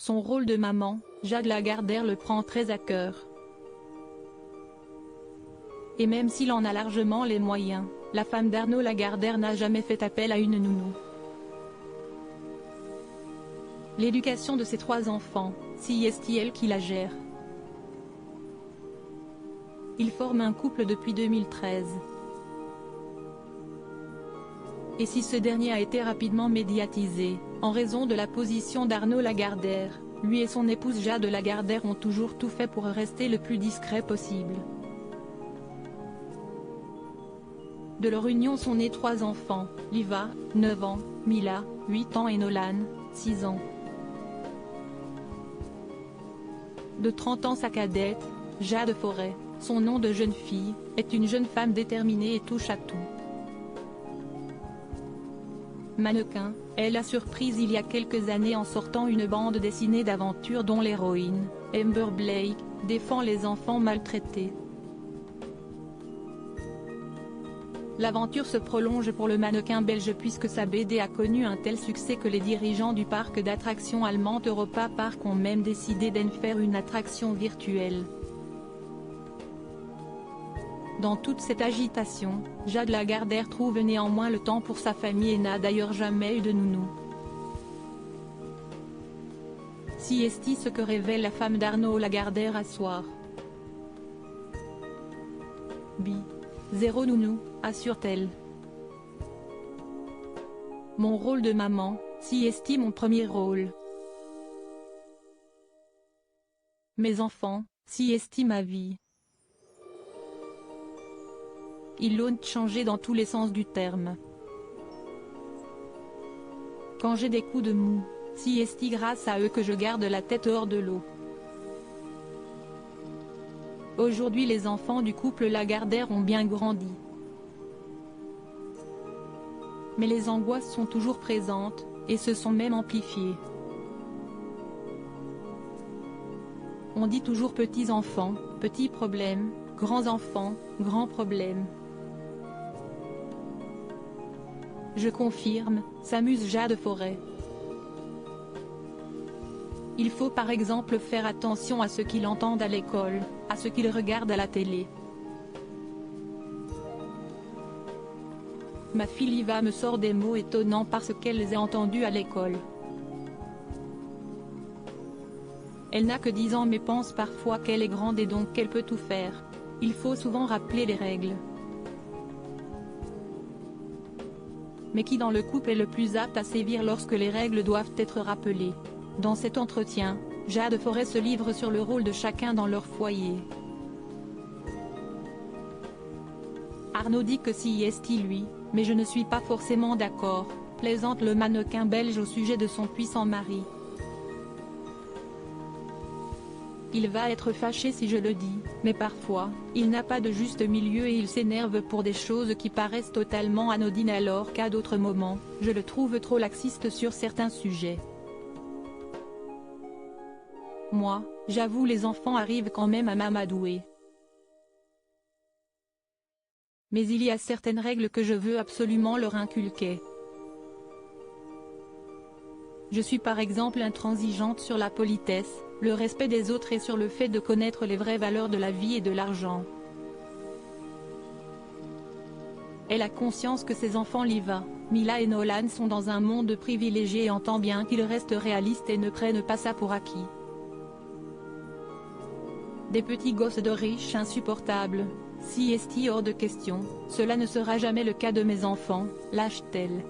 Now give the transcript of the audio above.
Son rôle de maman, Jade Lagardère le prend très à cœur. Et même s'il en a largement les moyens, la femme d'Arnaud Lagardère n'a jamais fait appel à une nounou. L'éducation de ses 3 enfants, c'est elle qui la gère. Ils forment un couple depuis 2013. Et si ce dernier a été rapidement médiatisé, en raison de la position d'Arnaud Lagardère, lui et son épouse Jade Lagardère ont toujours tout fait pour rester le plus discret possible. De leur union sont nés 3 enfants, Liva, 9 ans, Mila, 8 ans et Nolan, 6 ans. De 30 ans sa cadette, Jade Forêt, son nom de jeune fille, est une jeune femme déterminée et touche à tout. Mannequin, elle a surprise il y a quelques années en sortant une bande dessinée d'aventures dont l'héroïne, Amber Blake, défend les enfants maltraités. L'aventure se prolonge pour le mannequin belge puisque sa BD a connu un tel succès que les dirigeants du parc d'attractions allemand Europa Park ont même décidé d'en faire une attraction virtuelle. Dans toute cette agitation, Jade Lagardère trouve néanmoins le temps pour sa famille et n'a d'ailleurs jamais eu de nounou. Si est ce que révèle la femme d'Arnaud Lagardère à soir. Zéro nounou, assure-t-elle. Mon rôle de maman, si est mon premier rôle. Mes enfants, si est ma vie. Ils l'ont changé dans tous les sens du terme. Quand j'ai des coups de mou, si est grâce à eux que je garde la tête hors de l'eau. Aujourd'hui les enfants du couple Lagardère ont bien grandi. Mais les angoisses sont toujours présentes, et se sont même amplifiées. On dit toujours petits enfants, petits problèmes, grands enfants, grands problèmes. Je confirme, s'amuse Jade Forêt. Il faut par exemple faire attention à ce qu'ils entendent à l'école, à ce qu'ils regardent à la télé. Ma fille Liva me sort des mots étonnants parce qu'elle a entendus à l'école. Elle n'a que 10 ans mais pense parfois qu'elle est grande et donc qu'elle peut tout faire. Il faut souvent rappeler les règles. Mais qui dans le couple est le plus apte à sévir lorsque les règles doivent être rappelées? Dans cet entretien, Jade Forêt se livre sur le rôle de chacun dans leur foyer. Arnaud dit que si est lui, mais je ne suis pas forcément d'accord, plaisante le mannequin belge au sujet de son puissant mari. Il va être fâché si je le dis, mais parfois, il n'a pas de juste milieu et il s'énerve pour des choses qui paraissent totalement anodines alors qu'à d'autres moments, je le trouve trop laxiste sur certains sujets. Moi, j'avoue les enfants arrivent quand même à m'amadouer. Mais il y a certaines règles que je veux absolument leur inculquer. Je suis par exemple intransigeante sur la politesse, le respect des autres et sur le fait de connaître les vraies valeurs de la vie et de l'argent. Elle a conscience que ses enfants Liva, Mila et Nolan sont dans un monde privilégié et entend bien qu'ils restent réalistes et ne prennent pas ça pour acquis. Des petits gosses de riches insupportables, si est hors de question, cela ne sera jamais le cas de mes enfants, lâche-t-elle.